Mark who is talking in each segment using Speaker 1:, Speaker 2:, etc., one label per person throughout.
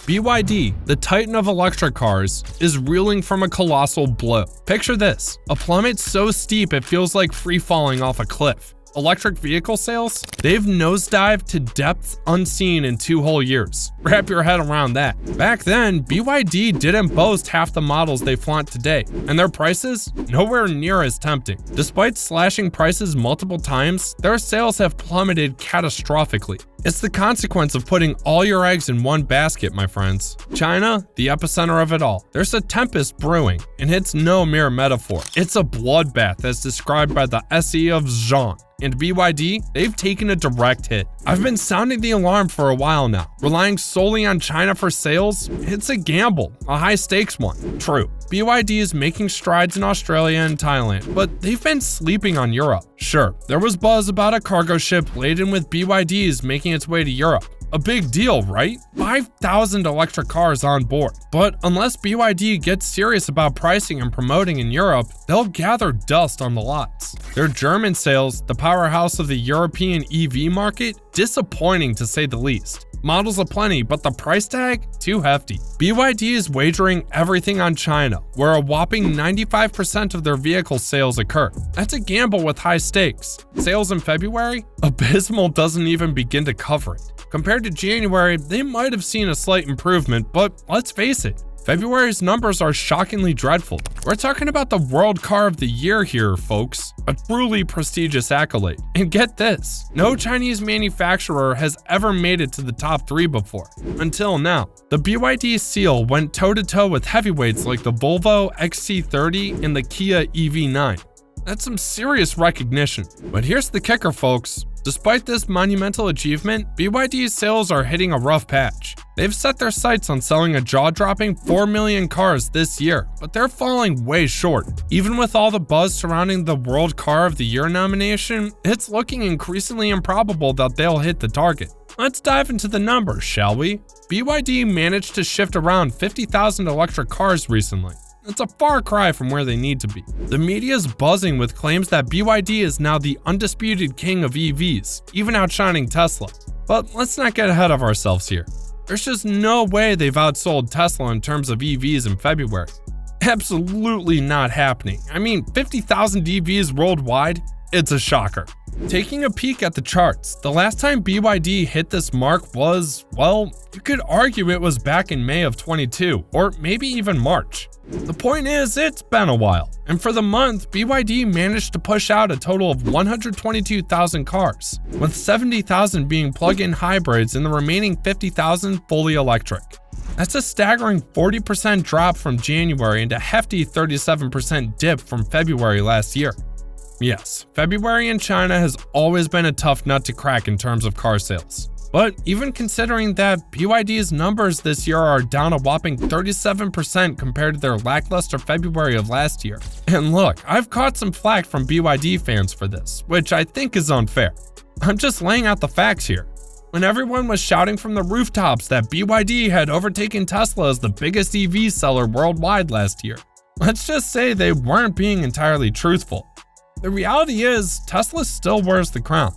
Speaker 1: BYD, the titan of electric cars, is reeling from a colossal blow. Picture this, a plummet so steep it feels like free falling off a cliff. Electric vehicle sales? They've nosedived to depths unseen in 2 whole years. Wrap your head around that. Back then, BYD didn't boast half the models they flaunt today, and their prices? Nowhere near as tempting. Despite slashing prices multiple times, their sales have plummeted catastrophically. It's the consequence of putting all your eggs in one basket, my friends. China, the epicenter of it all. There's a tempest brewing, and it's no mere metaphor. It's a bloodbath as described by the SE of Xong. And BYD, they've taken a direct hit. I've been sounding the alarm for a while now. Relying solely on China for sales? It's a gamble, a high-stakes one. True, BYD is making strides in Australia and Thailand, but they've been sleeping on Europe. Sure, there was buzz about a cargo ship laden with BYDs making its way to Europe. A big deal, right? 5,000 electric cars on board. But unless BYD gets serious about pricing and promoting in Europe, they'll gather dust on the lots. Their German sales, the powerhouse of the European EV market, disappointing to say the least. Models aplenty, but the price tag? Too hefty. BYD is wagering everything on China, where a whopping 95% of their vehicle sales occur. That's a gamble with high stakes. Sales in February? Abysmal doesn't even begin to cover it. Compared to January, they might have seen a slight improvement, but let's face it, February's numbers are shockingly dreadful. We're talking about the World Car of the Year here, folks. A truly prestigious accolade. And get this, no Chinese manufacturer has ever made it to the top 3 before. Until now. The BYD seal went toe-to-toe with heavyweights like the Volvo XC30 and the Kia EV9. That's some serious recognition. But here's the kicker, folks. Despite this monumental achievement, BYD's sales are hitting a rough patch. They've set their sights on selling a jaw-dropping 4 million cars this year, but they're falling way short. Even with all the buzz surrounding the World Car of the Year nomination, it's looking increasingly improbable that they'll hit the target. Let's dive into the numbers, shall we? BYD managed to shift around 50,000 electric cars recently. It's a far cry from where they need to be. The media's buzzing with claims that BYD is now the undisputed king of EVs, even outshining Tesla. But let's not get ahead of ourselves here. There's just no way they've outsold Tesla in terms of EVs in February. Absolutely not happening. I mean, 50,000 EVs worldwide? It's a shocker. Taking a peek at the charts, the last time BYD hit this mark was, well, you could argue it was back in May of 22, or maybe even March. The point is, it's been a while, and for the month, BYD managed to push out a total of 122,000 cars, with 70,000 being plug-in hybrids and the remaining 50,000 fully electric. That's a staggering 40% drop from January and a hefty 37% dip from February last year. Yes, February in China has always been a tough nut to crack in terms of car sales. But even considering that BYD's numbers this year are down a whopping 37% compared to their lackluster February of last year. And look, I've caught some flack from BYD fans for this, which I think is unfair. I'm just laying out the facts here. When everyone was shouting from the rooftops that BYD had overtaken Tesla as the biggest EV seller worldwide last year, let's just say they weren't being entirely truthful. The reality is, Tesla still wears the crown.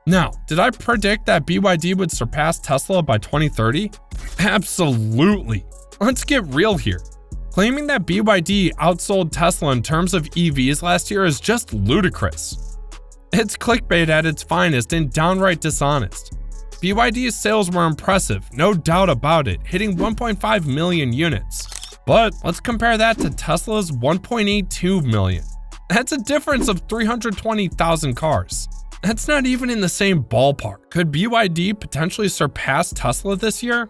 Speaker 1: Now, did I predict that BYD would surpass Tesla by 2030? Absolutely. Let's get real here. Claiming that BYD outsold Tesla in terms of EVs last year is just ludicrous. It's clickbait at its finest and downright dishonest. BYD's sales were impressive, no doubt about it, hitting 1.5 million units. But let's compare that to Tesla's 1.82 million. That's a difference of 320,000 cars. That's not even in the same ballpark. Could BYD potentially surpass Tesla this year?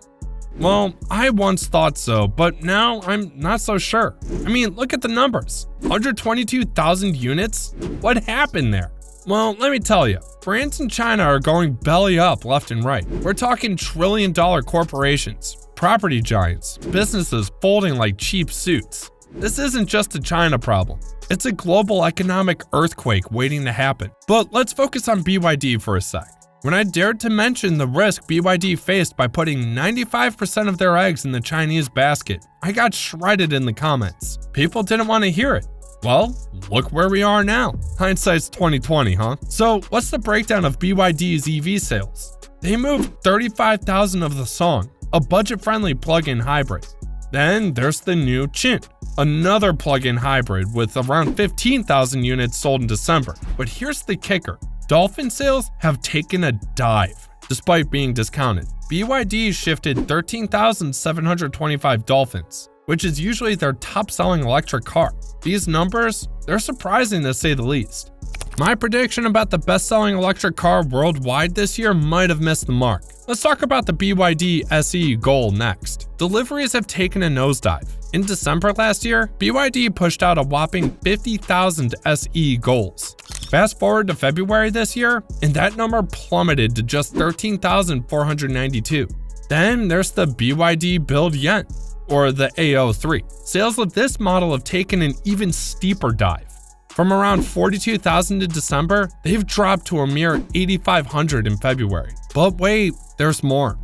Speaker 1: Well, I once thought so, but now I'm not so sure. I mean, look at the numbers. 122,000 units? What happened there? Well, let me tell you, brands in China are going belly up left and right. We're talking trillion-dollar corporations, property giants, businesses folding like cheap suits. This isn't just a China problem. It's a global economic earthquake waiting to happen. But let's focus on BYD for a sec. When I dared to mention the risk BYD faced by putting 95% of their eggs in the Chinese basket, I got shredded in the comments. People didn't want to hear it. Well, look where we are now. Hindsight's 2020, huh? So what's the breakdown of BYD's EV sales? They moved 35,000 of the Xong, a budget-friendly plug-in hybrid. Then there's the new Chin, another plug-in hybrid with around 15,000 units sold in December. But here's the kicker. Dolphin sales have taken a dive, despite being discounted. BYD shifted 13,725 Dolphins, which is usually their top-selling electric car. These numbers, they're surprising to say the least. My prediction about the best-selling electric car worldwide this year might have missed the mark. Let's talk about the BYD SE Goal next. Deliveries have taken a nosedive. In December last year, BYD pushed out a whopping 50,000 SE Goals. Fast forward to February this year, and that number plummeted to just 13,492. Then there's the BYD Build Yen, or the AO3. Sales of this model have taken an even steeper dive. From around 42,000 in December, they've dropped to a mere 8,500 in February. But wait, there's more.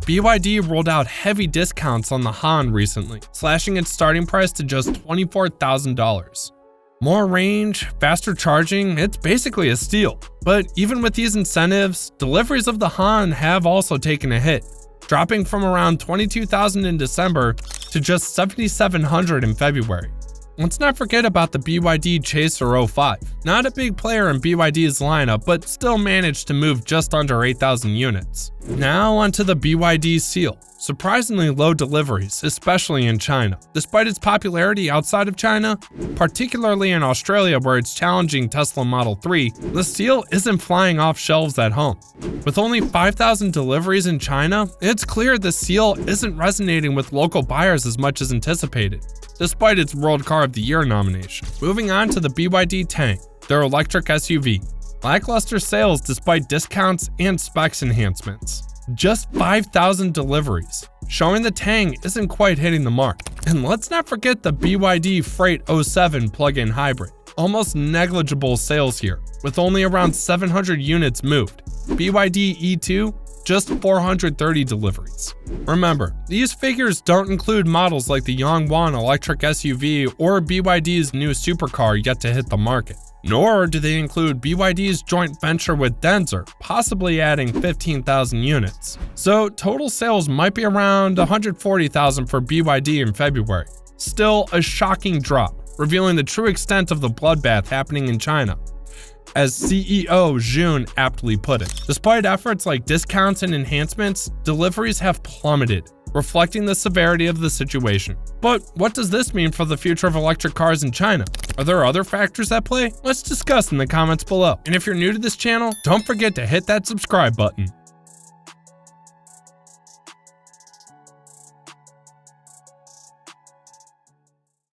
Speaker 1: BYD rolled out heavy discounts on the Han recently, slashing its starting price to just $24,000. More range, faster charging, it's basically a steal. But even with these incentives, deliveries of the Han have also taken a hit, dropping from around 22,000 in December to just 7,700 in February. Let's not forget about the BYD Chaser 05. Not a big player in BYD's lineup, but still managed to move just under 8,000 units. Now onto the BYD Seal. Surprisingly low deliveries, especially in China. Despite its popularity outside of China, particularly in Australia where it's challenging Tesla Model 3, the Seal isn't flying off shelves at home. With only 5,000 deliveries in China, it's clear the Seal isn't resonating with local buyers as much as anticipated, despite its World Car of the Year nomination. Moving on to the BYD Tang, their electric SUV. Lackluster sales despite discounts and specs enhancements. Just 5,000 deliveries, showing the Tang isn't quite hitting the mark. And let's not forget the BYD Freight 07 plug-in hybrid. Almost negligible sales here, with only around 700 units moved. BYD E2, just 430 deliveries. Remember, these figures don't include models like the Yangwon electric SUV or BYD's new supercar yet to hit the market. Nor do they include BYD's joint venture with Denzer, possibly adding 15,000 units. So total sales might be around 140,000 for BYD in February. Still a shocking drop, revealing the true extent of the bloodbath happening in China. As CEO Jun aptly put it, despite efforts like discounts and enhancements, deliveries have plummeted, reflecting the severity of the situation. But what does this mean for the future of electric cars in China? Are there other factors at play? Let's discuss in the comments below. And if you're new to this channel, don't forget to hit that subscribe button.